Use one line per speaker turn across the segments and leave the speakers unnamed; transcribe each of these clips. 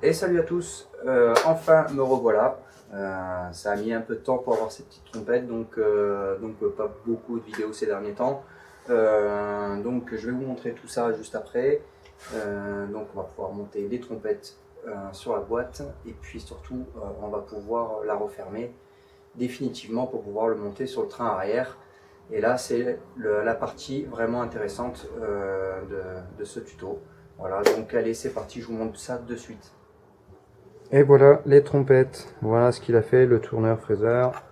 Et salut à tous, enfin me revoilà. Ça a mis un peu de temps pour avoir ces petites trompettes, donc pas beaucoup de vidéos ces derniers temps. Donc je vais vous montrer tout ça juste après. Donc on va pouvoir monter les trompettes sur la boîte et puis surtout on va pouvoir la refermer définitivement pour pouvoir le monter sur le train arrière. Et là c'est la partie vraiment intéressante de ce tuto. Voilà, donc allez c'est parti, je vous montre ça de suite. Et voilà les trompettes, voilà ce qu'il a fait, le tourneur fraiseur.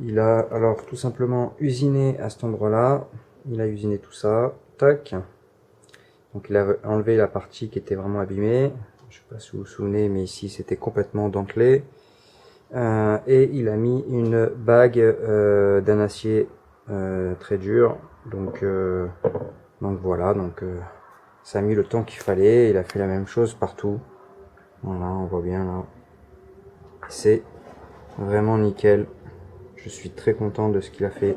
Il a alors tout simplement usiné à cet endroit là, il a usiné tout ça, tac. Donc il a enlevé la partie qui était vraiment abîmée, je sais pas si vous vous souvenez mais ici c'était complètement dentelé. Et il a mis une bague d'un acier très dur, donc voilà, ça a mis le temps qu'il fallait, il a fait la même chose partout. Voilà, on voit bien là. C'est vraiment nickel. Je suis très content de ce qu'il a fait.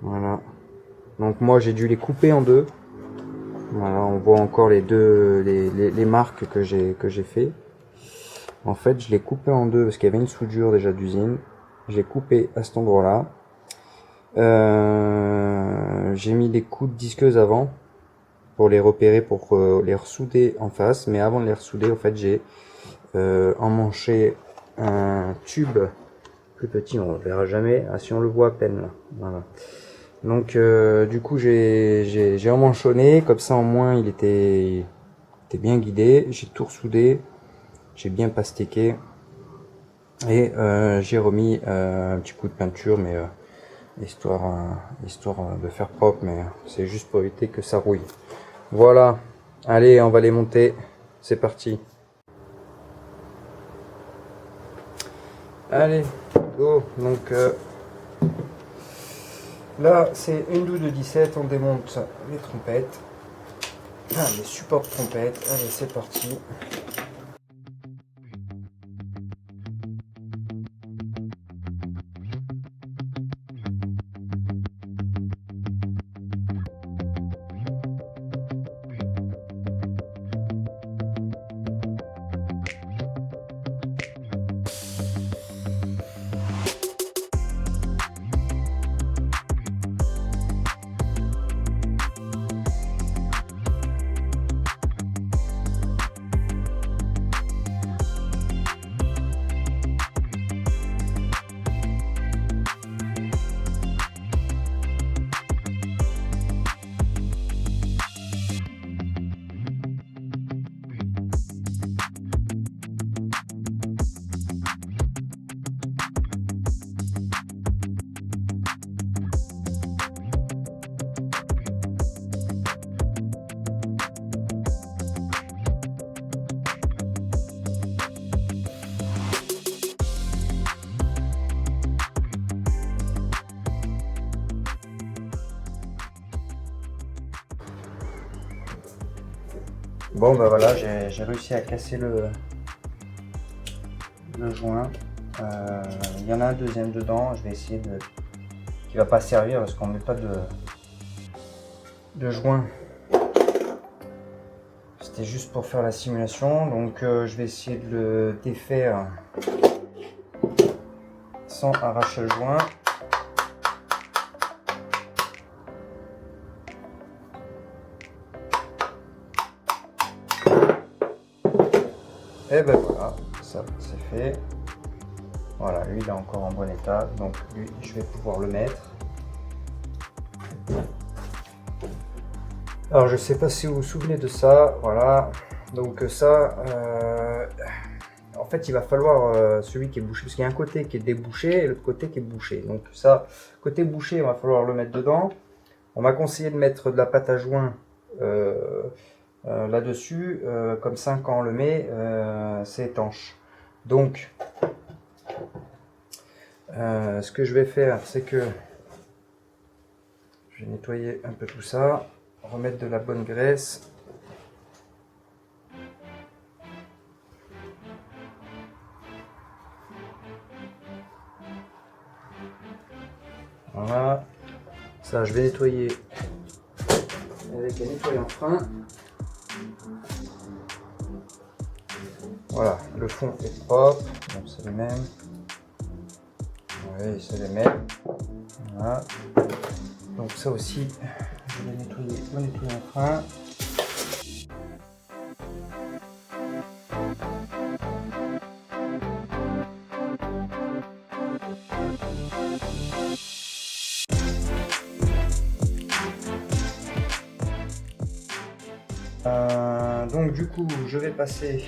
Voilà. Donc moi j'ai dû les couper en deux. Voilà, on voit encore les marques que j'ai fait. En fait, je l'ai coupé en deux parce qu'il y avait une soudure déjà d'usine. J'ai coupé à cet endroit-là. J'ai mis des coups de disqueuse avant pour les repérer, pour les ressouder en face. Mais avant de les ressouder, en fait, j'ai emmanché un tube plus petit, on le verra jamais. Ah, si on le voit à peine là. Voilà. Donc du coup j'ai emmanchonné, comme ça au moins il était bien guidé. J'ai tout ressoudé, j'ai bien pastéqué et j'ai remis un petit coup de peinture, mais histoire de faire propre, mais c'est juste pour éviter que ça rouille. Voilà, allez on va les monter, c'est parti. Allez, go. Donc là c'est une douille de 17, on démonte les trompettes. Les supports trompettes, allez c'est parti. Bon bah voilà, j'ai réussi à casser le joint. Il y en a un deuxième dedans, je vais essayer de... qui va pas servir parce qu'on met pas de joint. C'était juste pour faire la simulation, donc je vais essayer de le défaire sans arracher le joint. Et ben voilà, ça c'est fait. Voilà, lui il est encore en bon état, donc lui je vais pouvoir le mettre. Alors je sais pas si vous vous souvenez de ça, voilà. Donc ça, en fait il va falloir celui qui est bouché, parce qu'il y a un côté qui est débouché et l'autre côté qui est bouché. Donc ça, côté bouché, il va falloir le mettre dedans. On m'a conseillé de mettre de la pâte à joint là-dessus, comme ça quand on le met, c'est étanche. Donc, ce que je vais faire, c'est que je vais nettoyer un peu tout ça, remettre de la bonne graisse. Voilà, ça je vais nettoyer avec un nettoyant fin. Voilà, le fond est propre, donc c'est le même. Oui, c'est les mêmes. Voilà. Donc ça aussi, je vais nettoyer enfin. Donc du coup, je vais passer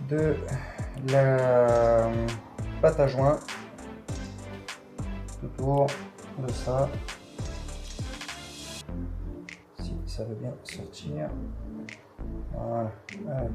de la pâte à joint autour de ça, si ça veut bien sortir. Voilà. Allez.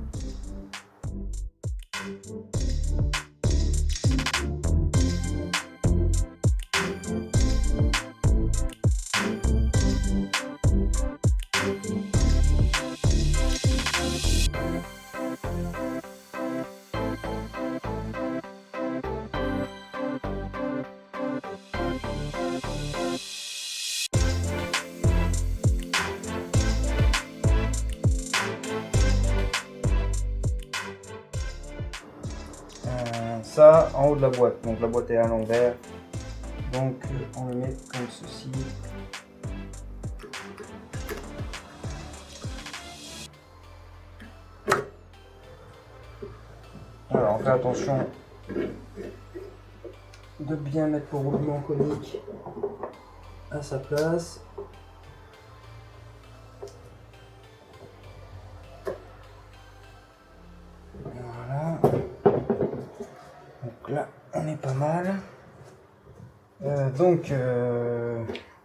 Ça en haut de la boîte, donc la boîte est à l'envers, donc on le met comme ceci. Alors on fait attention de bien mettre le roulement conique à sa place. Voilà. Donc là on est pas mal.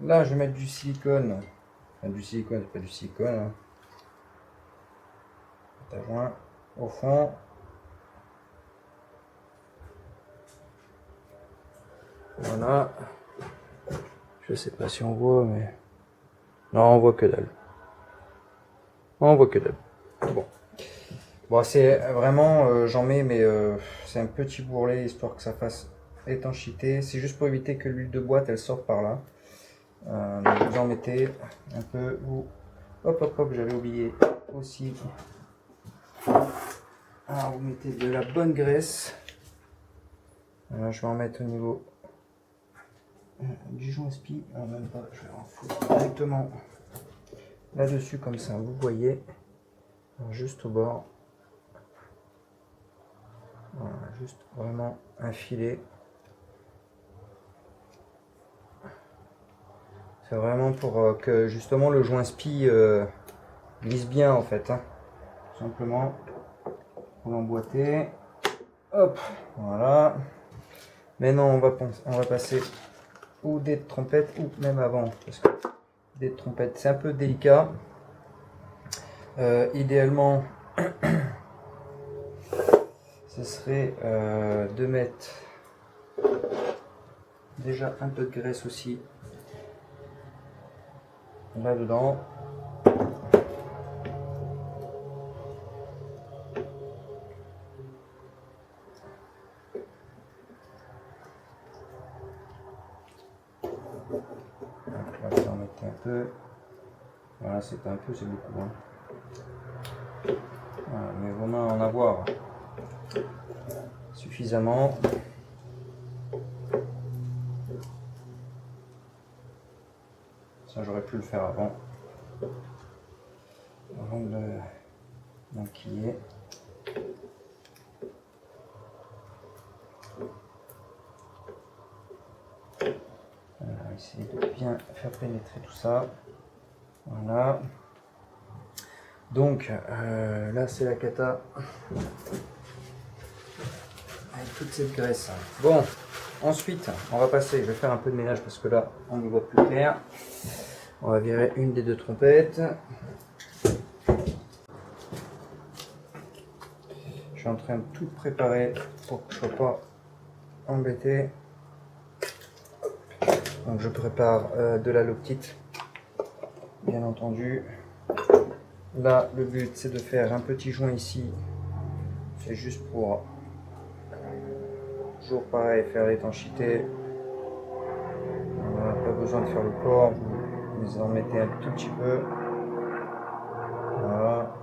Là je vais mettre du silicone. Enfin, du silicone, c'est pas du silicone. Hein. Pâte à joint au fond. Voilà. Je sais pas si on voit, mais non, on voit que dalle. On voit que dalle. Bon. Bon, c'est vraiment, j'en mets, mais c'est un petit bourrelet histoire que ça fasse étanchéité. C'est juste pour éviter que l'huile de boîte elle sorte par là. Donc vous en mettez un peu. Vous, hop, j'avais oublié aussi. Alors vous mettez de la bonne graisse. Je vais en mettre au niveau du joint spi. Même pas, je vais en foutre directement là-dessus comme ça. Vous voyez, juste au bord. Voilà, juste vraiment un filet. C'est vraiment pour que justement le joint spi glisse bien en fait. Hein. Tout simplement, pour l'emboîter. Hop, voilà. Maintenant on va passer au dé de trompette ou même avant. Parce que dé de trompette c'est un peu délicat. Idéalement, ce serait de mettre déjà un peu de graisse aussi là dedans. On va en mettre un peu. Voilà, c'est un peu, c'est beaucoup. Hein. Voilà, mais vos mains en avoir suffisamment. Ça, j'aurais pu le faire avant de maquiller. On va essayer de bien faire pénétrer tout ça. Voilà. Donc là, c'est la cata avec toute cette graisse. Bon, ensuite, on va passer. Je vais faire un peu de ménage parce que là, on ne voit plus clair. On va virer une des deux trompettes. Je suis en train de tout préparer pour que je ne sois pas embêté. Donc je prépare de la loctite, bien entendu. Là, le but c'est de faire un petit joint ici. C'est juste pour, toujours pareil, faire l'étanchéité. On n'a pas besoin de faire le corps, vous en mettez un tout petit peu. Voilà.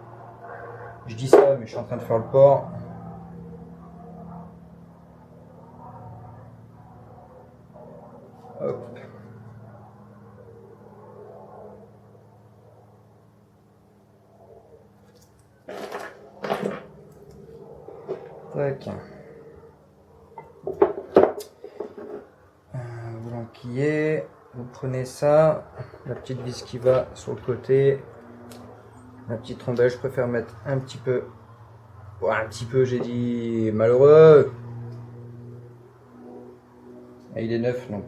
Je dis ça, mais je suis en train de faire le port. Hop. Tac. Vous l'enquillez, vous prenez ça, la petite vis qui va sur le côté, la petite rondelle, je préfère mettre un petit peu, j'ai dit malheureux. Et il est neuf donc.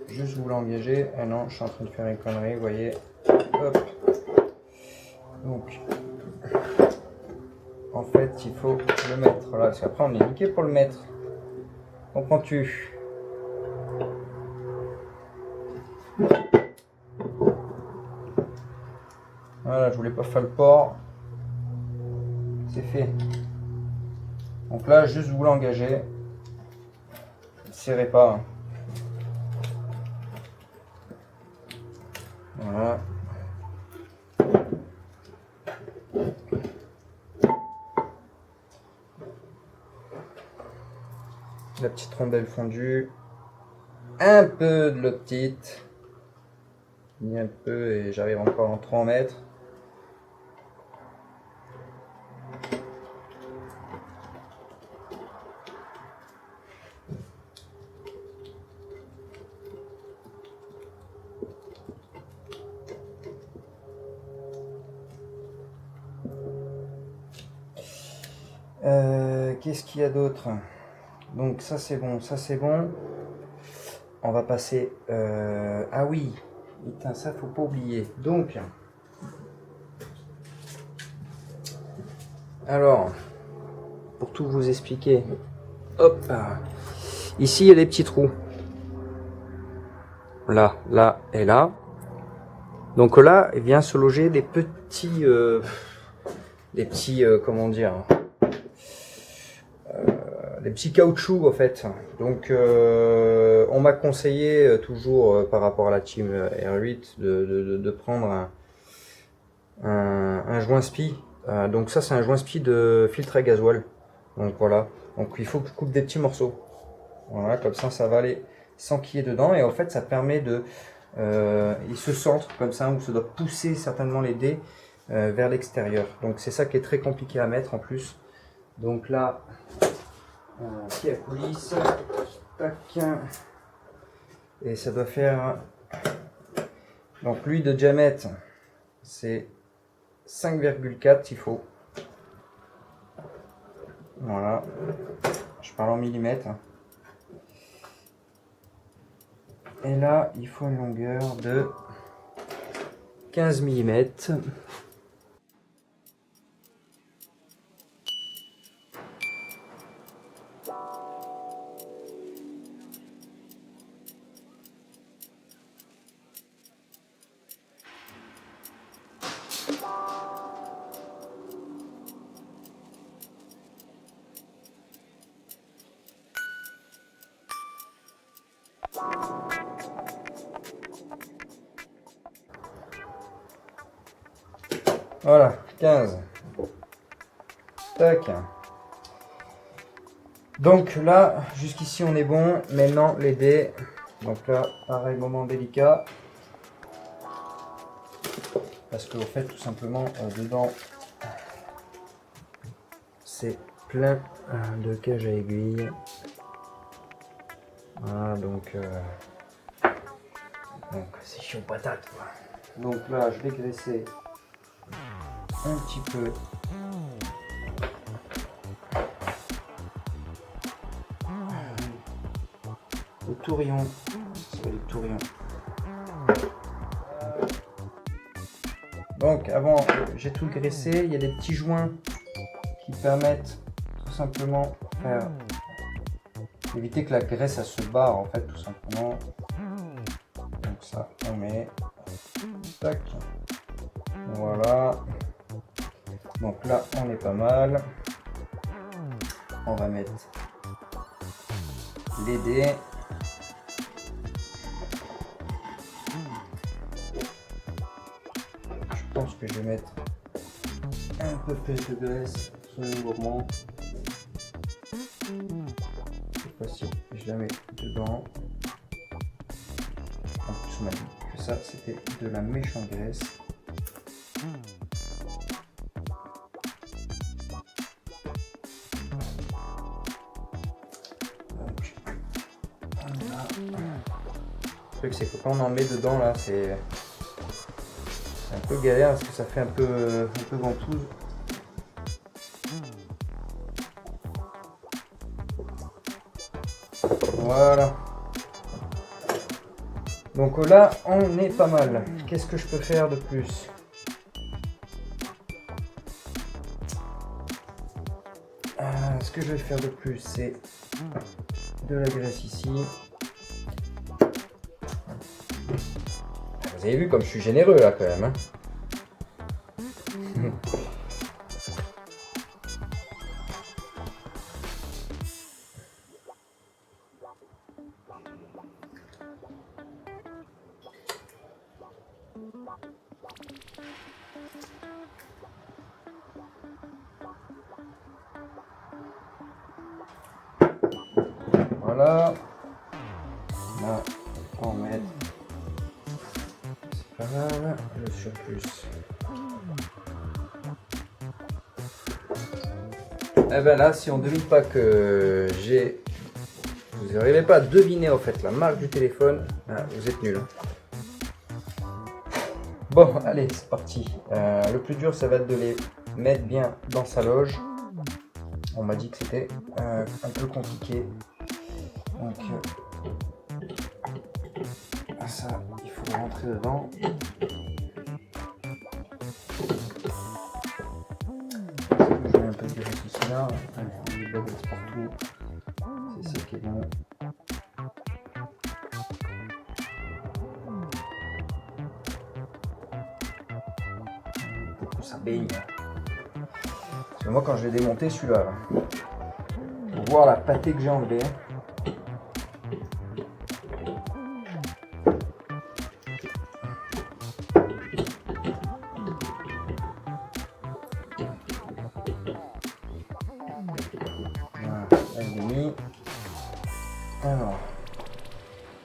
Juste vous l'engager. Ah non, je suis en train de faire une connerie, vous voyez. Hop. Donc, en fait, il faut le mettre là, parce qu'après on est niqué pour le mettre. Comprends-tu? Voilà, je voulais pas faire le port. C'est fait. Donc là, juste vous l'engager. Ne serrez pas. Voilà. La petite rondelle fondue. Un peu de l'eau petite. Ni un peu et j'arrive encore en 3 mètres. Qu'est-ce qu'il y a d'autre? Donc ça c'est bon, ça c'est bon. On va passer... Ah oui, putain, ça faut pas oublier. Donc, alors, pour tout vous expliquer, hop, ici il y a des petits trous. Là, là et là. Donc là, il vient se loger des petits, comment dire, des petits caoutchoucs en fait. Donc on m'a conseillé toujours par rapport à la team R8 de prendre un joint spi. Donc ça c'est un joint spi de filtre à gasoil. Donc voilà. Donc il faut que je coupe des petits morceaux. Voilà, comme ça va aller s'enquiller dedans et en fait ça permet de il se centre comme ça où ça doit pousser certainement les dés vers l'extérieur. Donc c'est ça qui est très compliqué à mettre en plus. Donc là pied à coulisse, tac, et ça doit faire, donc lui de diamètre c'est 5,4 il faut, voilà, je parle en millimètres, et là il faut une longueur de 15 millimètres. Voilà, 15. Tac. Donc là, jusqu'ici on est bon. Maintenant les dés. Donc là, pareil, moment délicat. Parce qu'au fait, tout simplement, dedans, c'est plein de cages à aiguilles. Voilà, donc c'est chaud patate quoi. Donc là, je vais graisser un petit peu. Le tourillon, c'est le tourillon. Donc avant, j'ai tout graissé, il y a des petits joints qui permettent tout simplement faire éviter que la graisse elle se barre en fait tout simplement. Donc ça on met, tac, voilà. Donc là on est pas mal. On va mettre les dés. que je vais mettre un peu plus de graisse sur le gourmand. Cette fois-ci, je la mets dedans. En plus, on m'a dit que ça, c'était de la méchante graisse. Donc, le truc, c'est que quand on en met dedans, là, c'est un peu galère parce que ça fait un peu ventouse. Voilà. Donc là, on est pas mal. Qu'est-ce que je peux faire de plus? Ce que je vais faire de plus, c'est de la graisse ici. Vous avez vu comme je suis généreux là quand même. Hein. Voilà. Là, on va mettre. C'est pas mal. Le surplus. Et ben là, si on ne devine pas que j'ai. Vous n'arrivez pas à deviner en fait la marque du téléphone, vous êtes nuls. Bon, allez, c'est parti. Le plus dur, ça va être de les mettre bien dans sa loge. On m'a dit que c'était un peu compliqué. Donc, ça, il faut rentrer dedans. Je mets un peu de graisse ici là. Il y a de la graisse partout. C'est ça qui est bon. Pour que ça baigne. Parce que moi, quand je vais démonter celui-là, pour voir la pâtée que j'ai enlevée.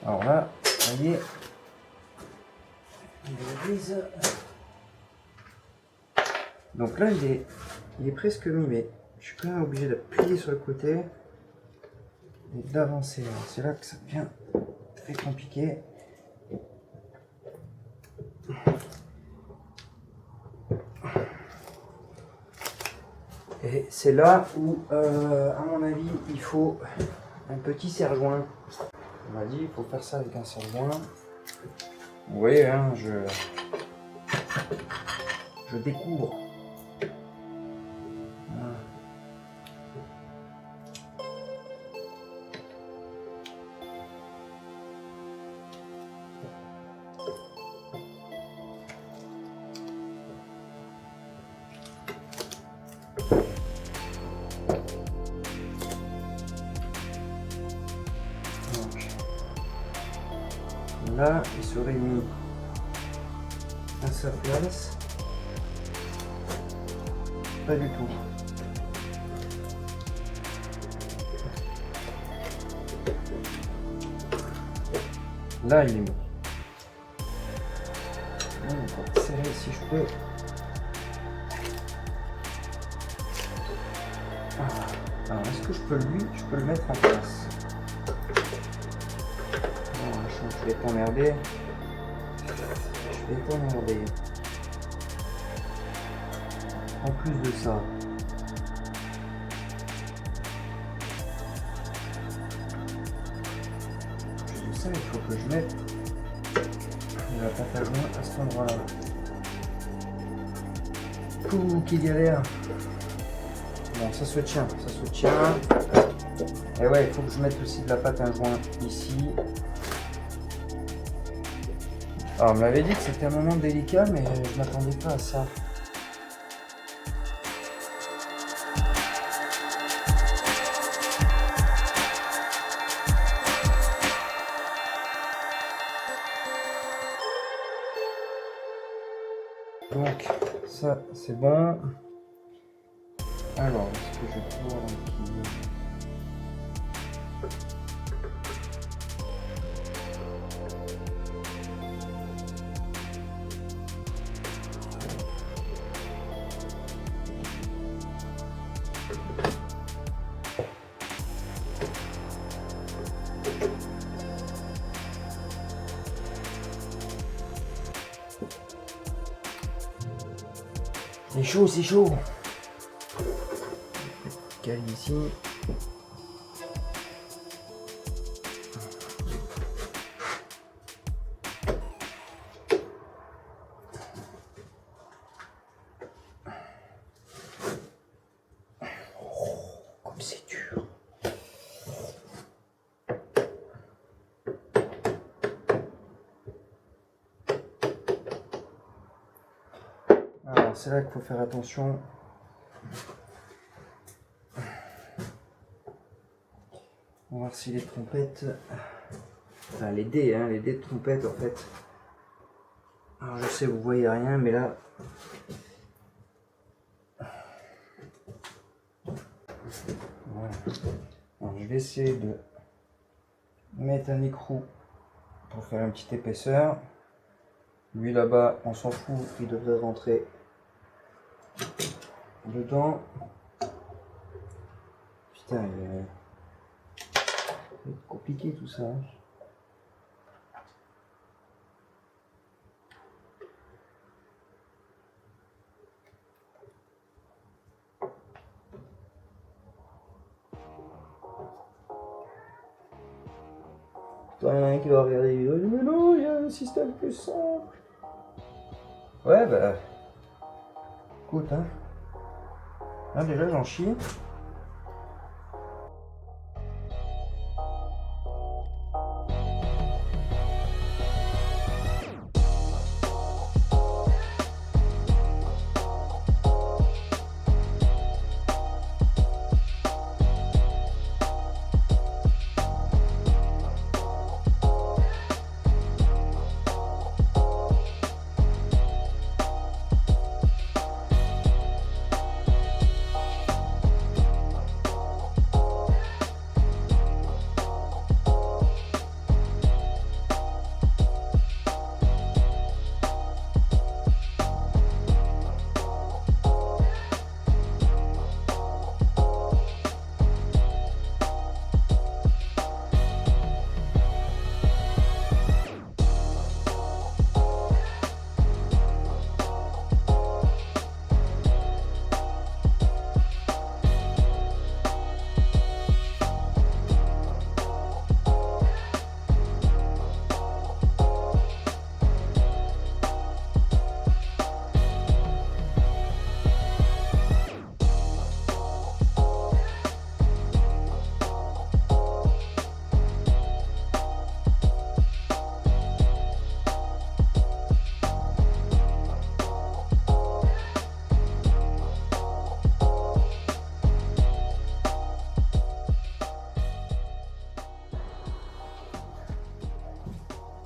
Alors là, ça y est, donc là il est presque mimé. Je suis quand même obligé d'appuyer sur le côté et d'avancer. C'est là que ça devient très compliqué. Et c'est là où, à mon avis, il faut un petit serre-joint. On m'a dit il faut faire ça avec un serre-joint. Vous voyez, hein, je découvre. Voilà. Là, il serait mis à sa place. Pas du tout. Là, il est mis. On va serrer si je peux. Alors, est-ce que je peux le mettre en place? Je vais t'emmerder. En plus de ça, il faut que je mette de la pâte à joint à cet endroit-là. Ouh, qui galère. Bon, ça se tient, Et ouais, il faut que je mette aussi de la pâte à joint ici. Alors, on m'avait dit que c'était un moment délicat, mais je m'attendais pas à ça. Donc, ça c'est bon. Alors, est-ce que je vais pouvoir un petit... C'est chaud, c'est chaud. Cale ici. Oh, comme c'est dur. Alors c'est là qu'il faut faire attention. On va voir si les trompettes, enfin les dés de trompette en fait. Alors je sais vous voyez rien mais là, voilà. Alors, je vais essayer de mettre un écrou pour faire une petite épaisseur. Lui là-bas, on s'en fout, il devrait rentrer dedans. Putain, c'est compliqué tout ça. Il y en a un qui va regarder les vidéos, mais non, il y a un système plus simple. Ouais, bah. Écoute, hein. Là, déjà, j'en chie.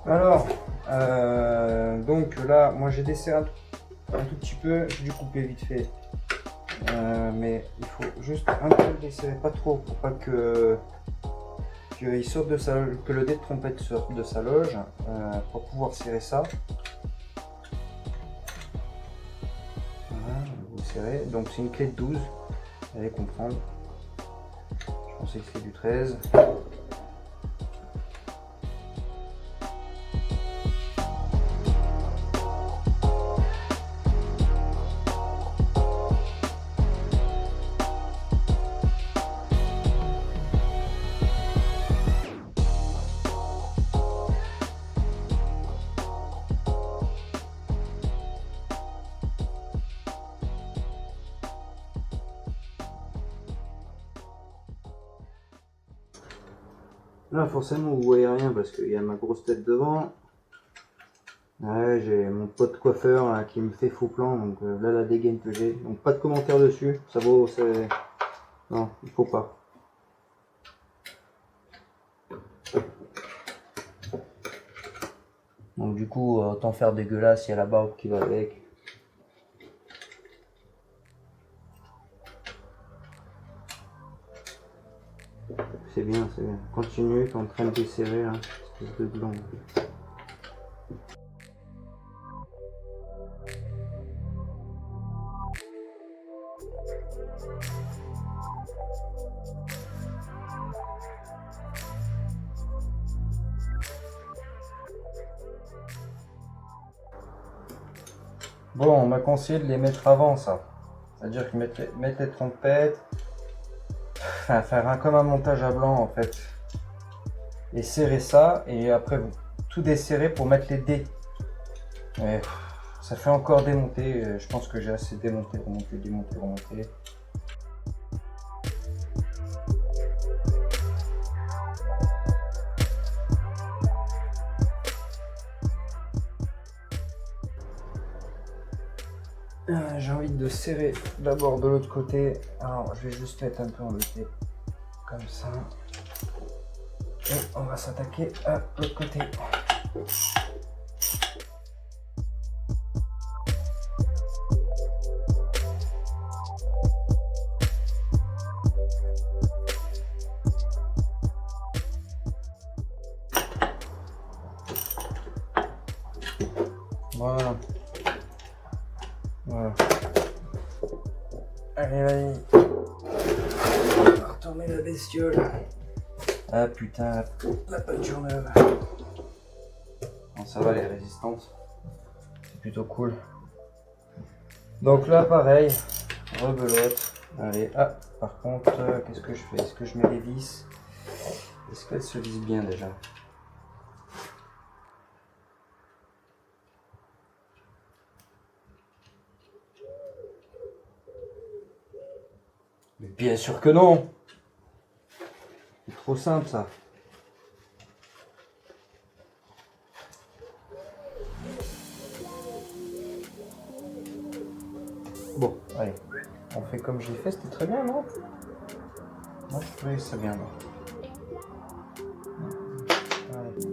Alors, donc là, moi j'ai desserré un tout petit peu, j'ai dû couper vite fait. Mais il faut juste un peu le desserrer, pas trop, pour pas qu'il sorte de sa loge, que le dé de trompette sorte de sa loge, pour pouvoir serrer ça. Voilà, vous serrez. Donc c'est une clé de 12, vous allez comprendre. Je pensais que c'était du 13. Là forcément vous voyez rien parce qu'il y a ma grosse tête devant. Ouais, j'ai mon pote coiffeur là, qui me fait faux plan, donc là la dégaine que j'ai. Donc pas de commentaire dessus, ça vaut... Non, il faut pas. Donc du coup, autant faire dégueulasse, il y a la barbe qui va avec. c'est bien, c'est bien. Continue, t'es en train de desserrer, hein, espèce de gland. Bon, on m'a conseillé de les mettre avant ça. C'est-à-dire que mettre les trompettes, enfin, faire comme un montage à blanc en fait. Et serrer ça, et après vous tout desserrer pour mettre les dés. Et ça fait encore démonter, je pense que j'ai assez démonté, remonté, démonté, remonté. J'ai envie de serrer d'abord de l'autre côté. Alors je vais juste mettre un peu en côté comme ça. Et on va s'attaquer à l'autre côté. Voilà. Voilà. Allez, vas-y. On va retourner la bestiole. Ah putain, la peinture neuve. Bon, ça va, elle est résistante. C'est plutôt cool. Donc là, pareil, rebelote. Allez, ah, par contre, qu'est-ce que je fais? Est-ce que je mets les vis? Est-ce qu'elles se visent bien déjà? Mais bien sûr que non! C'est trop simple ça. Bon, allez, on fait comme j'ai fait, c'était très bien, non? Moi je trouvais ça bien, non? Allez.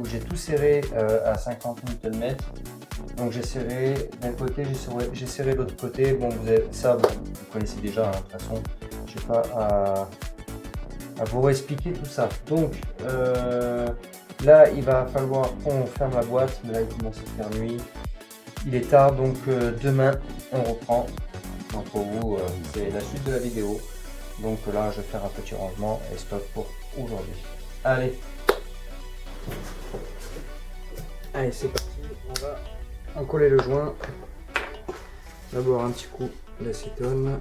J'ai tout serré à 50 Nm. Donc j'ai serré d'un côté, j'ai serré de l'autre côté. Bon, vous connaissez déjà, hein, de toute façon. Je n'ai pas à vous réexpliquer tout ça. Donc là, il va falloir qu'on ferme la boîte. Mais là, il commence à faire nuit. Il est tard, donc demain, on reprend. Donc pour vous, c'est la suite de la vidéo. Donc là, je vais faire un petit rangement et stop pour aujourd'hui. Allez, c'est parti. On va encoller le joint. D'abord un petit coup d'acétone.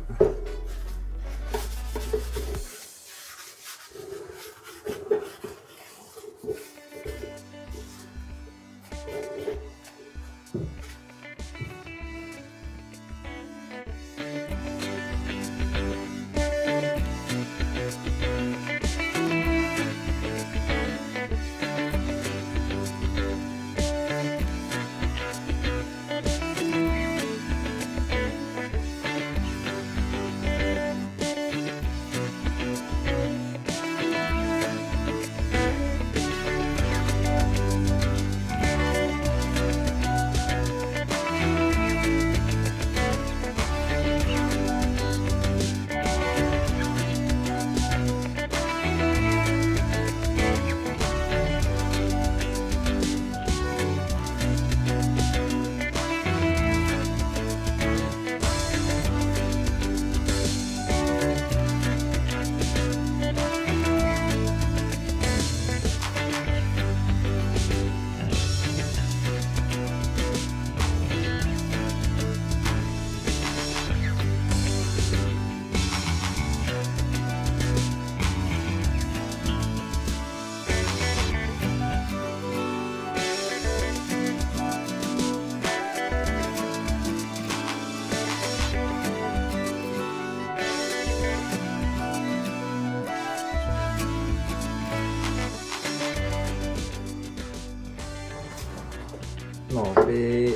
Non, je vais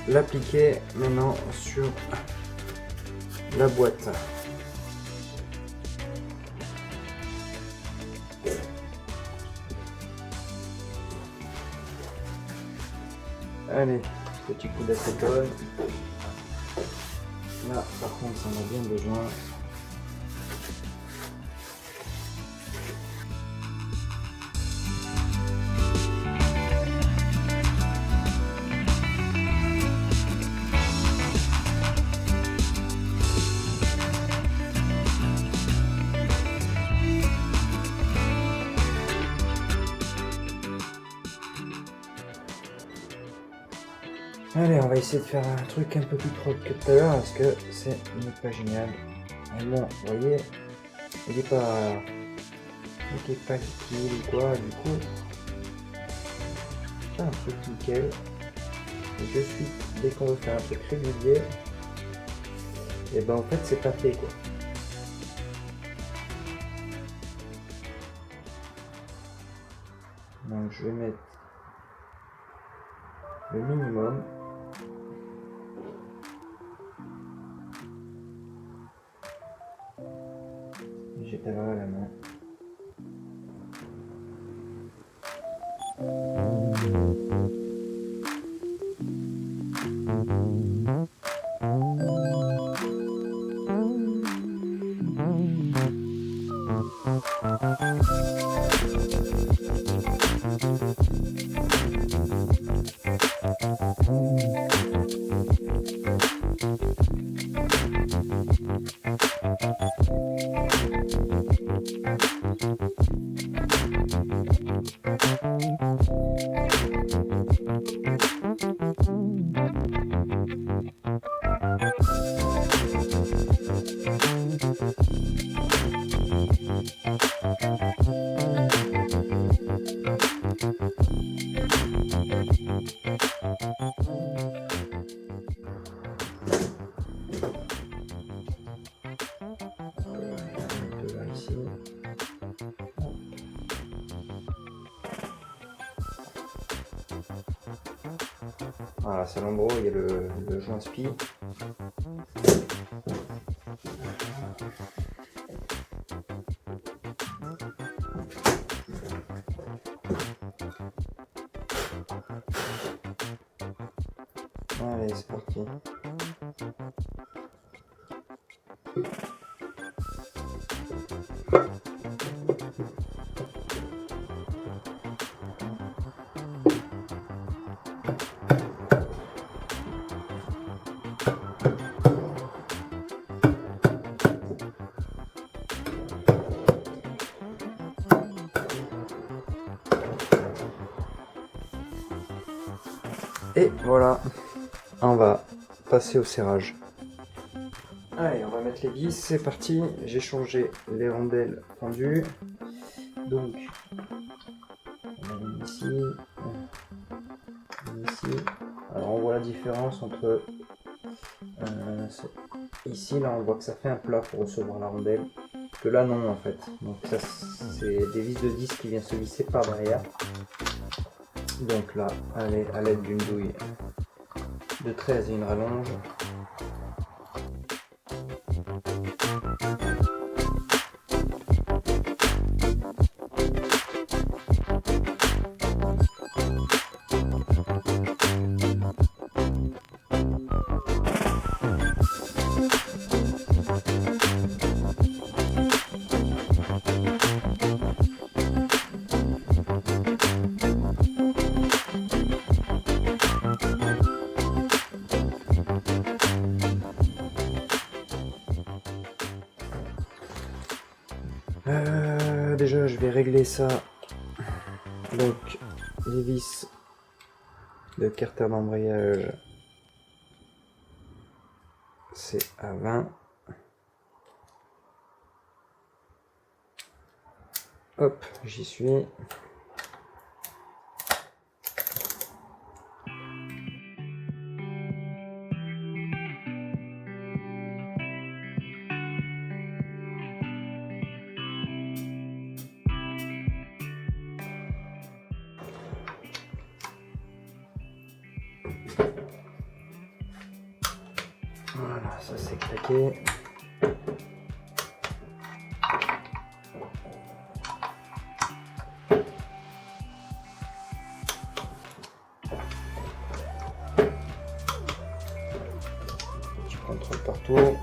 l'appliquer maintenant sur la boîte. Allez, petit coup d'acétone. Là, par contre, ça en a bien besoin. Allez, on va essayer de faire un truc un peu plus propre que tout à l'heure parce que c'est pas génial. Mais bon, vous voyez, il est pas liquide ou quoi, du coup, c'est un truc nickel. Et de suite, dès qu'on veut faire un truc régulier, et ben en fait c'est pas fait quoi. Donc je vais mettre le minimum. J'étalerai à la main. Voilà, c'est l'endroit où il y a le joint spi. Allez, c'est parti. Et voilà, on va passer au serrage. Allez, on va mettre les vis, c'est parti. J'ai changé les rondelles fendues. Donc, on a mis ici, ici. Alors on voit la différence entre ici, là on voit que ça fait un plat pour recevoir la rondelle. Que là non en fait. Donc ça c'est des vis de 10 qui viennent se visser par derrière. Donc là, allez, à l'aide d'une douille de 13 et une rallonge. Déjà je vais régler ça. Donc les vis de carter d'embrayage, c'est à 20. Hop, j'y suis. ça c'est claqué. Tu contrôles partout.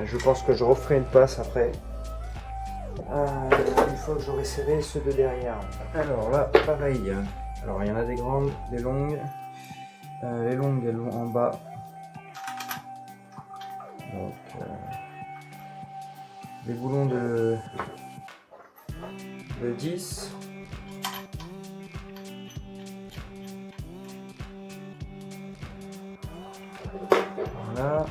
Je pense que je referai une passe après, une fois que j'aurai serré ceux de derrière. Alors là, pareil. Alors il y en a des grandes, des longues. Les longues, elles vont en bas. Donc, des boulons de 10. Voilà.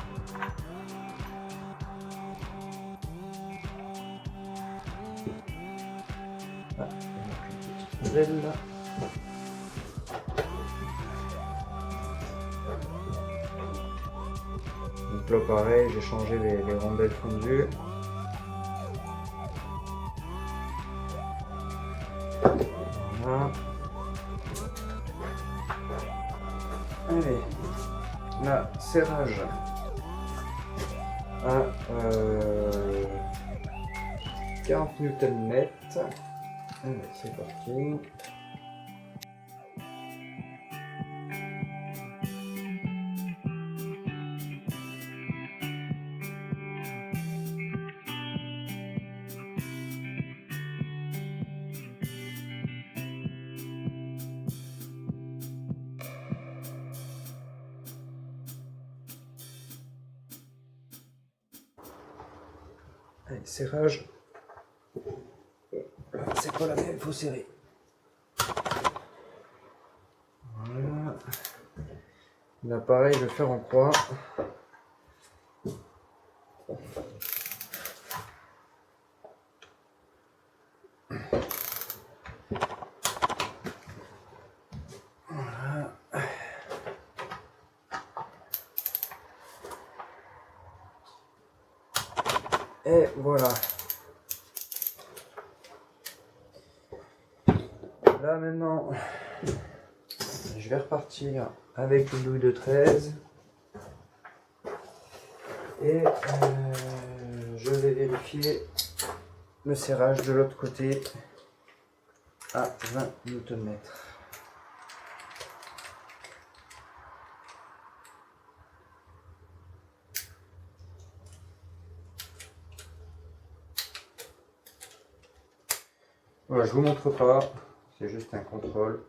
Ah, une petite nouvelle là. Donc là pareil, j'ai changé les rondelles fondues. Voilà. Allez, là, serrage à 40 Nm. Allez, c'est parti. Allez, serrage. C'est pas la même, il faut serrer. Voilà. Là pareil, je vais faire en croix. Voilà. Et voilà. Là maintenant, je vais repartir avec une douille de 13 et je vais vérifier le serrage de l'autre côté à 20 Nm. Voilà, je vous montre pas, c'est juste un contrôle.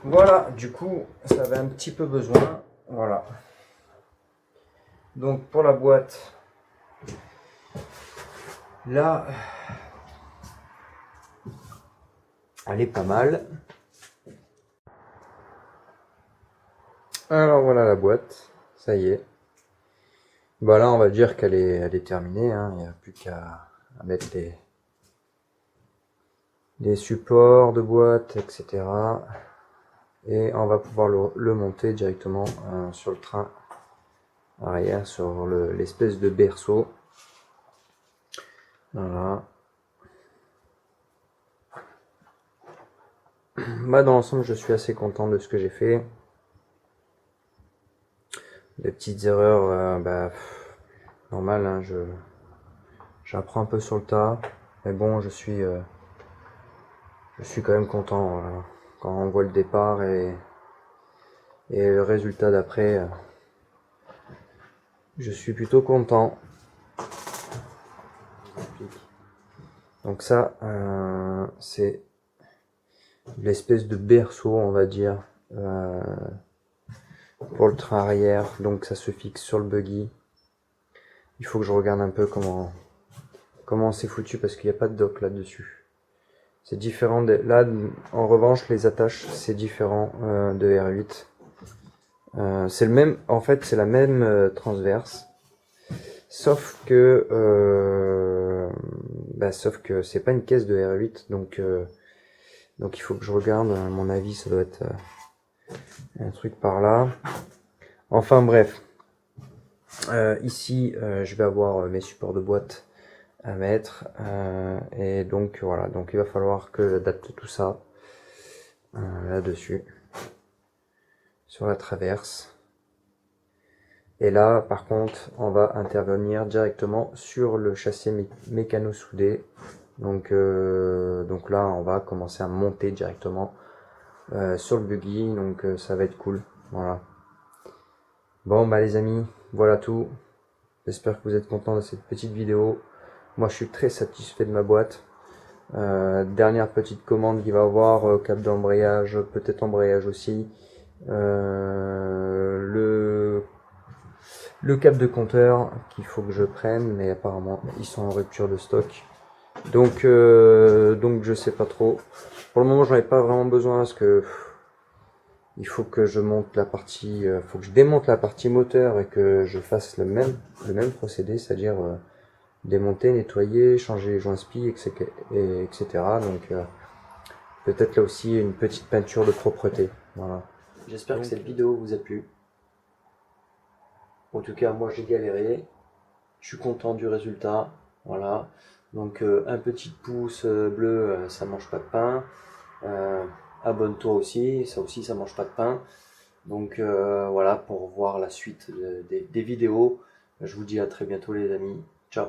Voilà, du coup, ça avait un petit peu besoin. Voilà. Donc pour la boîte, là, elle est pas mal. Alors voilà la boîte, ça y est. Bah là, on va dire qu'elle est terminée, hein. Il n'y a plus qu'à mettre les supports de boîte, etc. Et on va pouvoir le monter directement sur le train arrière, sur l'espèce de berceau. Voilà. Bah, dans l'ensemble, je suis assez content de ce que j'ai fait. Des petites erreurs, normal, hein, j'apprends un peu sur le tas, mais bon, je suis quand même content, voilà. Quand on voit le départ et le résultat d'après, je suis plutôt content. Donc ça, c'est l'espèce de berceau, on va dire, pour le train arrière. Donc ça se fixe sur le buggy. Il faut que je regarde un peu comment c'est foutu, parce qu'il n'y a pas de dock là-dessus. C'est différent là, en revanche, les attaches, c'est différent de R8. C'est le même, en fait, c'est la même transverse, sauf que
sauf que c'est pas une caisse de R8, donc il faut que je regarde. À mon avis, ça doit être un truc par là. Enfin bref, ici je vais avoir mes supports de boîte à mettre, et donc voilà, donc il va falloir que j'adapte tout ça là-dessus, sur la traverse. Et là, par contre, on va intervenir directement sur le châssis mécano soudé. Donc là, on va commencer à monter directement sur le buggy. Donc ça va être cool. Voilà. Bon, bah les amis, voilà tout. J'espère que vous êtes contents de cette petite vidéo. Moi, je suis très satisfait de ma boîte. Dernière petite commande qu'il va avoir, câble d'embrayage, peut-être embrayage aussi. Le câble de compteur qu'il faut que je prenne, mais apparemment ils sont en rupture de stock. Donc je sais pas trop. Pour le moment j'en ai pas vraiment besoin parce que il faut que je monte la partie, faut que je démonte la partie moteur et que je fasse le même procédé, c'est-à-dire démonter, nettoyer, changer les joints spi, etc. Donc peut-être là aussi une petite peinture de propreté. Voilà. J'espère que cette vidéo vous a plu. En tout cas, moi j'ai galéré. Je suis content du résultat. Voilà. Donc un petit pouce bleu, ça mange pas de pain. Abonne-toi aussi, ça mange pas de pain. Donc voilà, pour voir la suite des vidéos. Je vous dis à très bientôt les amis. Ciao.